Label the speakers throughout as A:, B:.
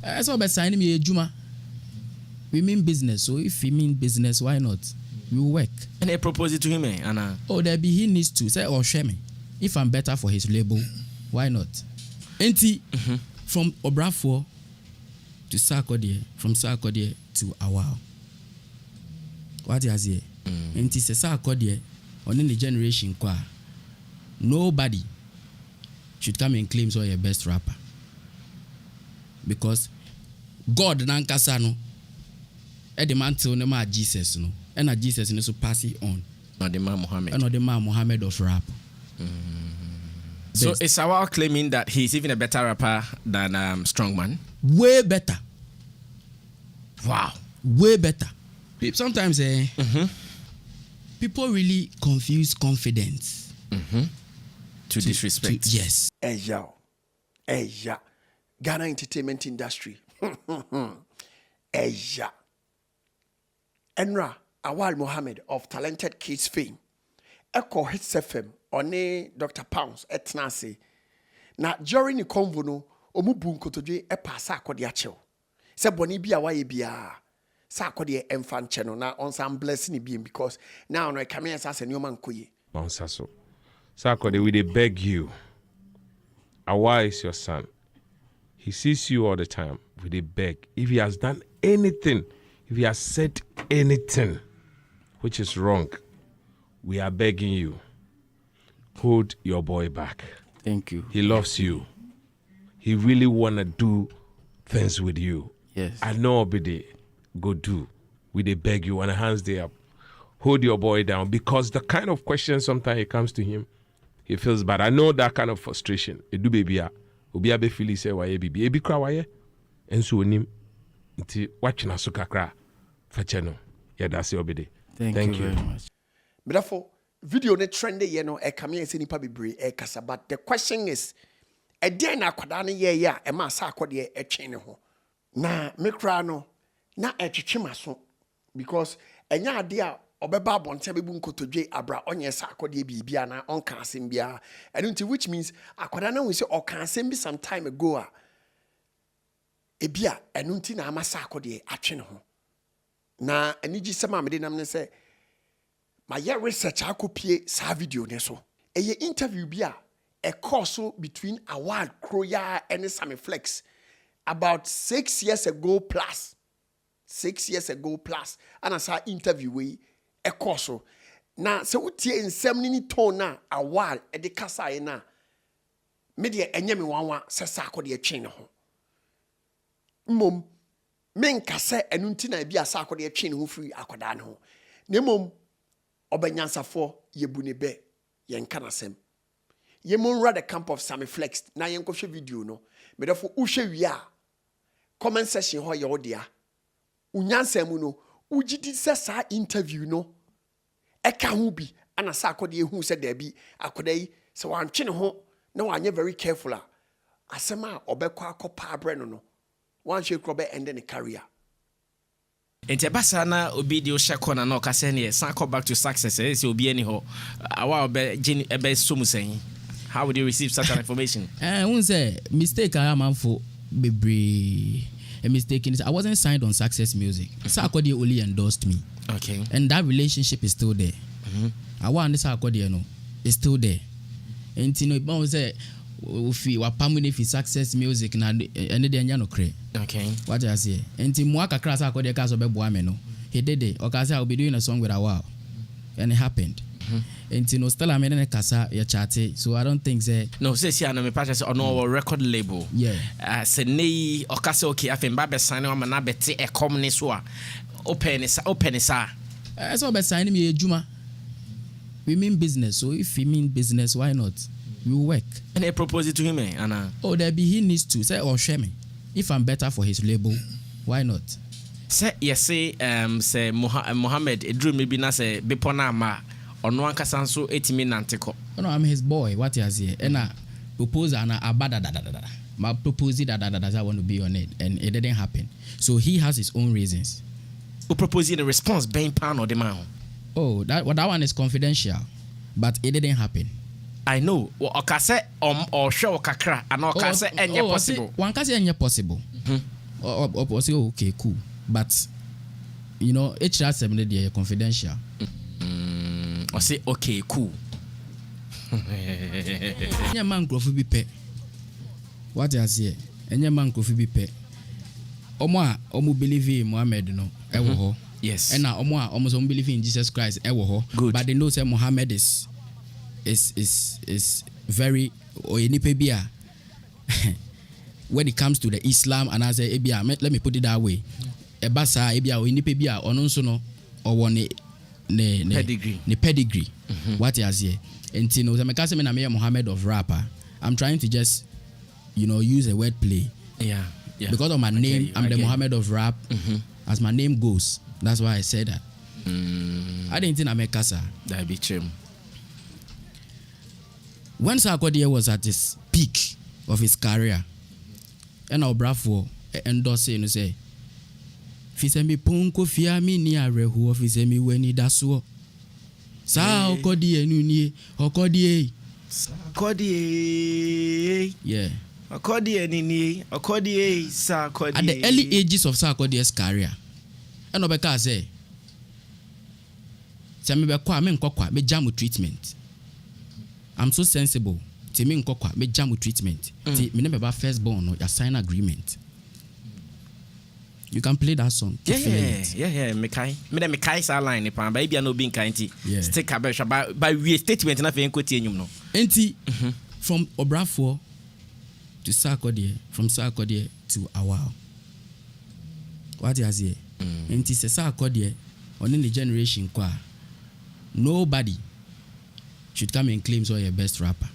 A: That's what sign me a Juma. We mean business, so if we mean business, why not? We will work.
B: And I propose it to him, Anna.
A: Oh, there be he needs to say or share me. If I'm better for his label, why not? Enti from Obrafo to Sarkodie, from Sarkodie to Awal. What is here? Enti se Sarkodie on the generation kwa. Nobody should come and claim so your best rapper. Because God nankasa no the man till no ma Jesus no. And Jesus no so pass it on.
B: Not the man Muhammad.
A: And not the man Muhammad of rap.
B: So is Awal claiming that he's even a better rapper than Strongman?
A: Way better.
B: Wow.
A: Way better. Sometimes people really confuse confidence
B: to disrespect.
A: Yes.
C: Hey yo. Ghana entertainment industry. Hey yo. Enra Awal Mohammed of Talented Kids fame. Echo Hits FM one Dr. Pounds etnase. Na during the convo no omu bu nkotodwe pasa akode achew. Se boni bia waye bia. Sarkodie enfant channel na onsan blessing bi because now no come here as a new man koye.
D: Bonsaso. Sarkodie, we dey beg you. Awal is your son. He sees you all the time. We dey beg. If he has done anything, if he has said anything which is wrong, we are begging you. Hold your boy back.
A: Thank you.
D: He loves you. He really wanna do things with you.
A: Yes.
D: I know Obede. Go do. We they beg you and hands they up. Hold your boy down because the kind of question sometimes it comes to him, he feels bad. I know that kind of frustration. It do baby Obi abe feel say why baby. Ebi kra why and so nim nti watching us kakra for channel. Yeah, that's your Obede.
A: Thank you very much.
C: But therefore, video ne trend ye no e come here say nipa bebre e kasa, but the question is e den na kwada ne ye ya e ma Sarkodie e twen ne ho. Na me kra no na etwetwe maso because enya ade a obeba abonte bebu nkotodwe abra onye Sarkodie bibia na onka asem bia and which means akwada na we say oka asem bi some time ago a ebia enunti na ama Sarkodie atwe ne ho na anigi sema me de nam ne say my research akopie sa video ne so eye interview bi a course between Awal Kroya and Sammy Flex about 6 years ago plus 6 years ago plus and as our interview we a course na se utie nsem ni tone na Awal e de kasa ye na me de enye me wanwa se Sarkodie twen ne ho mom men kase enu nti na bia Sarkodie twen ne ho free akoda ne ho na mom obanyansafo yebu ne be yen kanasem yemon ra the camp of Sammy Flex na yen kohwe video no me defo uhwe wi a comment section ho ye odia unyansam no ugidi se sa interview no eka ho bi ana Sarkodie hu se da bi akoda yi se wantwe ne ho na wanye very careful a asema obekwa akopa abre no wan hwe krobe end ne career.
B: Enti basa na obi di o shakona na ka say ne san come back to success say obi ani ho awa be somu say how would you receive such an information?
A: Who say mistake I am for bebre a mistake in I wasn't signed on Success Music. Sarkodie only endorsed me.
B: Okay.
A: And that relationship is still there. I want this Sarkodie no is still there. And you know if I say if we were permanent for Success Music na any day no cre.
B: Okay.
A: What I say? And Timu kakra Sarkodie ka so be boa me no. He did it. Okay, say I'll be doing a song with Awal. And it happened. And you know still I'm in a casa ya chatty. So I don't think say
B: no say see na me purchase on our record label.
A: Yeah.
B: Say nei okase okay afem ba be sign am na beti e come ne so a open sa.
A: So be sign me ejuma. We mean business. So if we mean business, why not? We will work.
B: And I propose it to him, Anna.
A: Oh, there be he needs to say or share me. If I'm better for his label, why not?
B: Say yes, say Mohammed, a dream maybe na say Bepona ma or no one casanso 80 minutes.
A: Oh no, I'm his boy. What he has here? And I propose and I abada da. My proposal that I want to be on it, and it didn't happen. So he has his own reasons.
B: Who proposing a response, being pan or the man?
A: Oh, that one is confidential, but it didn't happen.
B: I know. Or show kakra and or possible.
A: One can say any possible. or say okay cool, but you know HR 7 dey confidential.
B: Or say okay cool.
A: Any man crofo bi pe. What you say? Any man crofo bi pe. Omo believe in Muhammad no e wo ho.
B: Yes.
A: And now omo believe in Jesus Christ e wo ho. But they know say Muhammad is very or enipa bia when it comes to the Islam, and I say let me put it that way. Ebasa ebia o enipa bia ono nso no owo ne pedigree. What you say? And you know, I'm a Muhammad of rapper. I'm trying to just, use a word play.
B: Yeah.
A: Because of my name, I'm the Muhammad of rap. As my name goes, that's why I said that. I didn't think I'm a casa.
B: That'd be true.
A: When Sarkodie was at his peak of his career, and our bravo endorsing say, "Fisemi punko fiami ni arehu fisemi weni dasuo." Sarkodie nunie, Sarkodie. Yeah.
B: Sarkodie nini, Sarkodie.
A: At the early ages of Sarkodie's career, and Obeka say, "Semi be kwa me nkokwa me jamu treatment. I'm so sensible. Ti me nkokwa me jamu treatment. Ti me never firstborn no, you sign agreement." You can play that song.
B: Yeah. Mekai. Me kai sa line ni pa. Ba bia no bin kan ti. Stick about by we statement na fe enkoti enyum no.
A: Enti from Obrafo to Sarkodie, from Sarkodie to Awal. What you say? Enti se Sarkodie on in the generation kwa. Nobody should come and claim so your best rapper.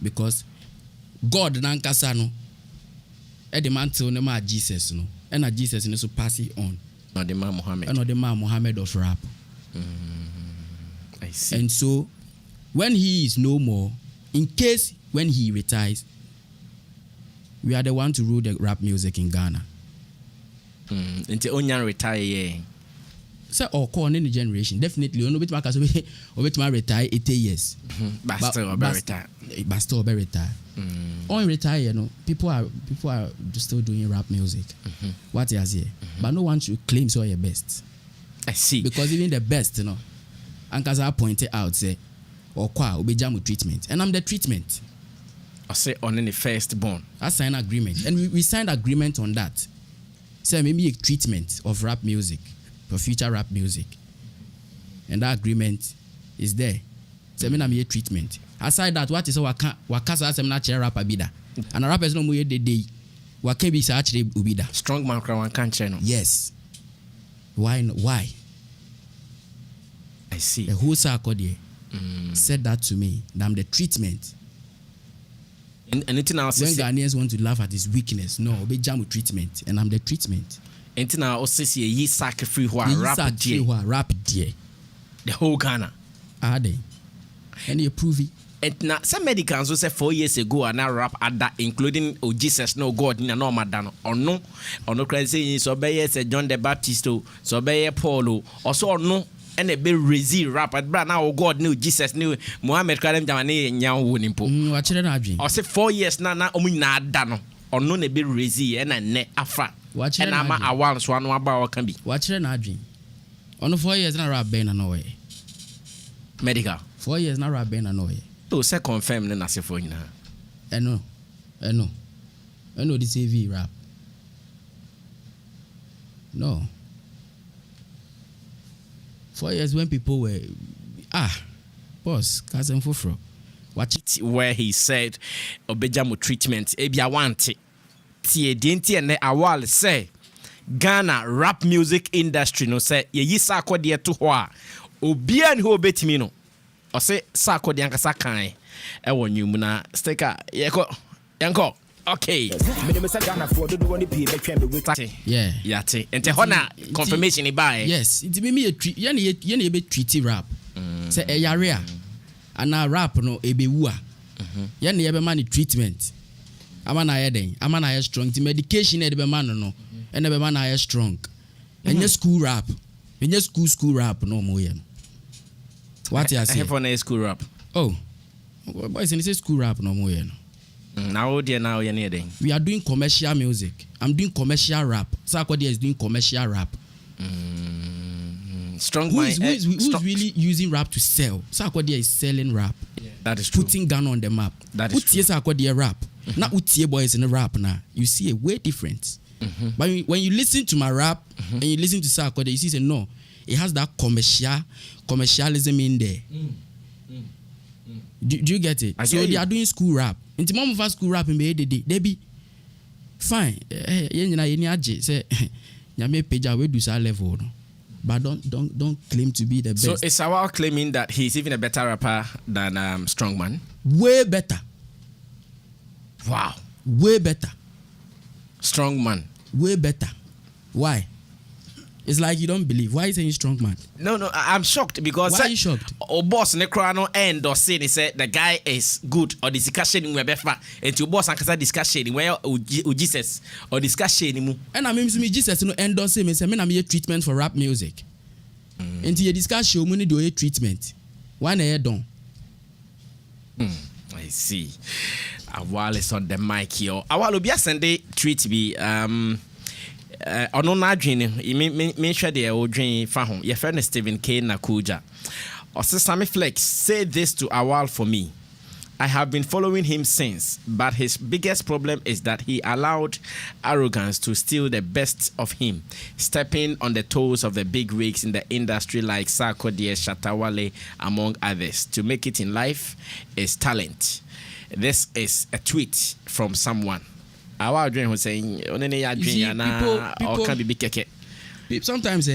A: Because God nankasa no the man tell no Jesus no, and Jesus no so pass it on.
B: Not the man Muhammad.
A: And not the man Muhammad of rap.
B: I see.
A: And so, when he is no more, in case when he retires, we are the one to rule the rap music in Ghana.
B: Until Onyan retire,
A: So, or call in the generation definitely. On bit markers over retire 80 years.
B: Basta
A: retire. On retire, people are still doing rap music. What is here? But no one should claim so your best.
B: I see.
A: Because even the best, and as I pointed out, say, or kwa obejamu treatment, and I'm the treatment.
B: I say on any firstborn.
A: I signed agreement, and we signed agreement on that. Say maybe a treatment of rap music for future rap music, and that agreement is there. Say me na me a treatment. Aside that, what is our wakasa sem na chere rapper bida, and a rapper is no more the day. Wake be actually ubida.
B: Strong man crown can't channel.
A: Yes. Why? Why?
B: I see.
A: The whole Sarkodie said that to me. That I'm the treatment.
B: And anything else?
A: When Ghanaians want to laugh at his weakness, no, be jam with treatment, and I'm the treatment.
B: Anything else? See, ye sacrifice
A: rap dear.
B: The whole Ghana.
A: Are they? And you prove it.
B: And now some medicals who said 4 years ago and now rap at that, including Jesus, no God, no madano, or no crazy, so be say John the Baptist, so be Paulo, or so no, and a bit resi rap at Brad now God knew Jesus knew Muhammad Karim Jamani and Yang Wunimpo.
A: Watch it,
B: or say 4 years now, na dano, or no, a bit resi and a net afra.
A: Watch
B: it, and I'm a one swan about can be.
A: Watch it, Adrian. On 4 years, now rap Ben and way.
B: Medical.
A: 4 years, now rap Ben and way.
B: To say confirm na se for nyina.
A: I know this AV rap. No. 4 years when people were boss, cousin Fufro.
B: Watch it where he said obejamu treatment ebia want tie denti and Awal say Ghana rap music industry no say ye Sarkodie to ho a obia ne ho betimi no. I say Sarkodie ankasa kan e won nyum na sticker yanko okay
A: yeah
B: yate ente hona confirmation e buy
A: yes it me a treat ye be treaty rap say e yare a ana rap no e be wu a ye ne ye be man treatment amana ye den amana ye strong the medication e be man no e be man ye strong enye school rap enye school rap no mo ye. What you say?
B: I have on a school rap.
A: Oh, boys, and it's school rap no more.
B: Now you're near them.
A: We are doing commercial music. I'm doing commercial rap. Sarkodie is doing commercial rap.
B: Strong
A: Who's
B: mind.
A: really using rap to sell? Sarkodie is selling rap.
B: That is true.
A: Putting Ghana on the map.
B: That is true.
A: Sarkodie rap. Now Utie boys in the rap now. You see a way difference. But when you listen to my rap and you listen to Sarkodie, you see no, it has that commercialism in there. Do you get it? So they are doing school rap. Inti mom of school rap in the they be fine. Say nyame page we do that level. But don't claim to be the best.
B: So is Awal claiming that he's even a better rapper than Strongman?
A: Way better.
B: Wow.
A: Way better.
B: Strongman.
A: Way better. Why? It's like you don't believe. Why are you saying strong man?
B: No, I'm shocked because
A: why are you shocked?
B: Oh boss Necrano and or say he said the guy is good or the discussion in Webefa and your boss and discussion where Jesus or discussion.
A: And I mean Jesus no endorse me say me na me treatment for rap music. And you discuss show money do a treatment. Why na done?
B: I see. Awal is on the mic here. Awal obi asende treat be ono na adwene me hwe de o dwen fa ho ye friend Stephen K Nakuja Osesame Flex say this to Awal for me. I have been following him since, but his biggest problem is that he allowed arrogance to steal the best of him, stepping on the toes of the big wigs in the industry like Sarkodie, Shatta, among others. To make it in life is talent. This is a tweet from someone. Our dream was saying,
A: sometimes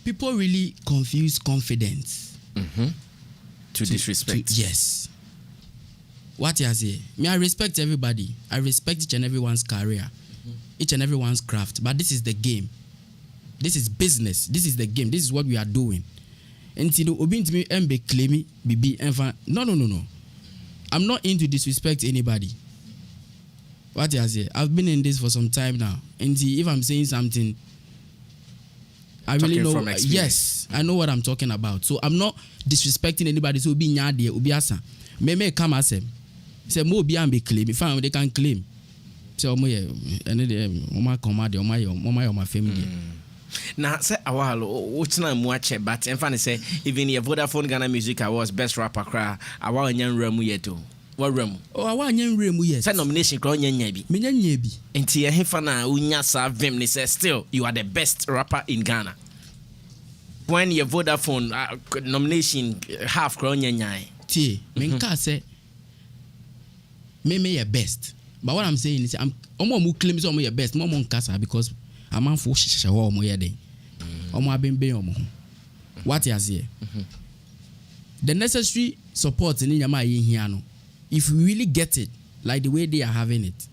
A: people really confuse confidence
B: to disrespect.
A: Yes. What you say? Me, I respect everybody. I respect each and everyone's career, each and everyone's craft. But this is the game. This is business. This is the game. This is what we are doing. And Obi to me, MB claim BB no. I'm not into disrespect anybody. What you say? I've been in this for some time now. And if I'm saying something, I really know. Yes, I know what I'm talking about. So I'm not disrespecting anybody. So be nyade, obi asa. Me come asem. Say mo obi am be claim. If they can claim. Say omo ye, ene de omo command, omo my family.
B: Now say Awal, what's na mu ache, but en fan say even your Vodafone Ghana Music Awards best rapper cry, Awal nyan remu yeto. What room? Oh, I want you room. Yes. Say nomination. Crown yenyebi.
A: Yenyebi.
B: Enti ye hefana unya sa vim. Ni say still you are the best rapper in Ghana. When your Vodafone nomination half crown yenyai.
A: Tie. Menka say me your best. But what I'm saying is I'm mu claim so your best. Mo nkasa because I'm an for shishawa omo ye den. Omo abembe omo. What you say? The necessary support in yama yin here no. If we really get it, like the way they are having it,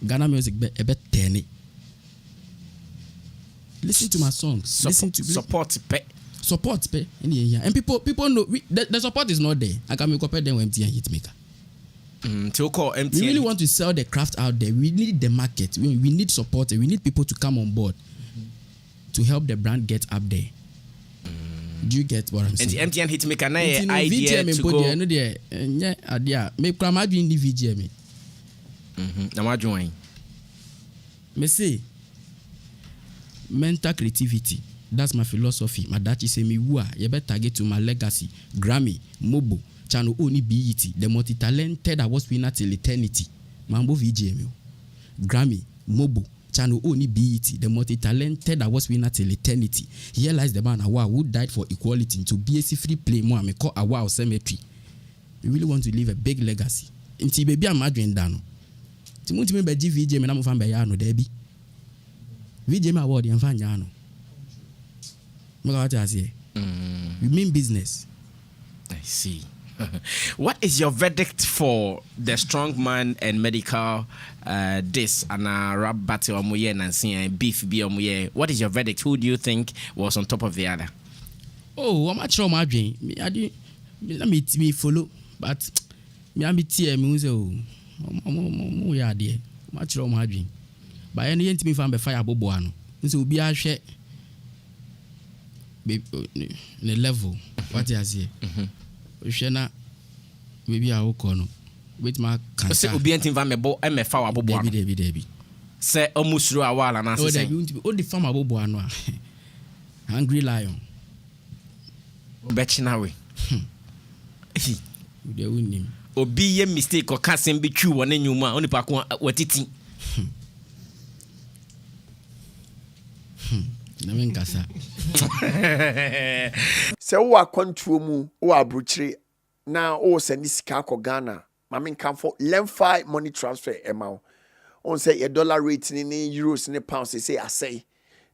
A: Ghana music a bit tenny. Listen to my songs. Listen to
B: support pay.
A: And people know the support is not there. I can make up them with MTN Hitmaker.
B: To call MTN.
A: We really want to sell the craft out there. We need the market. We need support. We need people to come on board to help the brand get up there. Do you get what I'm saying?
B: And the MTN Hitmaker na idea to go.
A: No there, idea. Me kram adwin di VGM.
B: Na ma join.
A: Me say mental creativity. That's my philosophy. My dad say me wua. You better target to my legacy. Grammy, Mobo, Channel Oni BET, the multi-talented awards winner till eternity. Mambo VGM. Grammy, Mobo, Channel Oni BET, the multi-talented awards winner till eternity. Here lies the man Awal who died for equality to BSc free play more. Me call Awal cemetery. We really want to leave a big legacy. Inti baby I'm adwin dano. Timunti me beji VGM na mo fan be ya no debi. VGM award yan fan ya no. What I say? We mean business.
B: I see. What is your verdict for the strongman and medical this and rap battle omuye and beef be omuye? What is your verdict? Who do you think was on top of the other?
A: Oh, I'm not sure my dream. Me follow, but me am tie me say oh, we are there. I'm sure my dream. But any enti me fan be fire bobo ano. So obi a hwe the level. What you say? Shana, maybe I will call no. With my cancer.
B: Say Obiantin Van Mebo, MFA Abobo.
A: Debbie.
B: Say Omusru Awal and answer.
A: Oh, the farm Abobo Anwa. Hungry lion.
B: Betchinawe.
A: They win him.
B: Obi ye mistake or casting be true one in you ma only pack one what it.
A: Never casa.
C: Sɛ wo akwantuo mu wo abrochire na wo send sika akɔ Ghana ma me nkan for Lemfi money transfer ema on say your dollar rate ni euros ni pounds say asay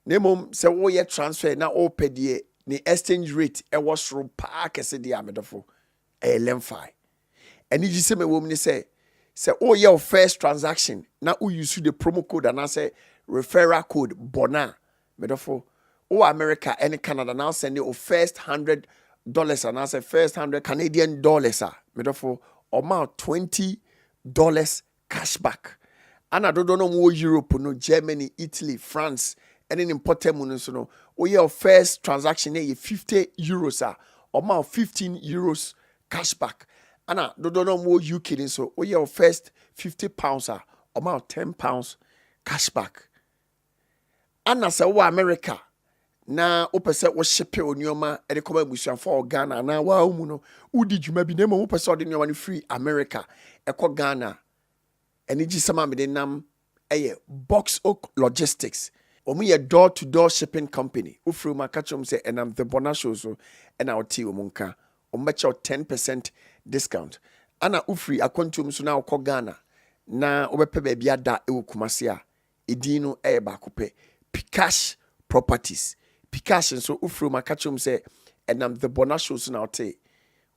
C: na mom sɛ wo ye transfer na wo pɛ ni exchange rate e was soro pa kese de amedofo Lemfi eni ji se me wo ni say wo ye first transaction na wo use the promo code and say referral code Bonah medofo or America and Canada now send you first $100 and I say first $100 Canadian dollars therefore amount $20 cashback. And I don't know more Europe, no Germany, Italy, France, and then important money no. Or your first transaction here €50 amount €15 cashback. And I don't know more UK so or your first £50 amount £10 cashback. And I say oh America. Na opese wo shipe onioma e de koma busuan for Ghana na wa mu no udi dwuma bi na mo opese ode onioma no free America e ko Ghana eni gi sama me de nam eye Box Oak Logistics omu ye door to door shipping company ufru ma kachom say enam the BonahShow so e na oti omunka ombeche 10% discount ana ufri akwantum so na ko Ghana na obepe ba bia da e wo Kumase a edin no e ba kope Pcash Properties Pcash so ufru makachum say enam the BonahShow so na ote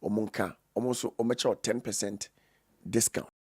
C: omunka omo so omecho 10% discount.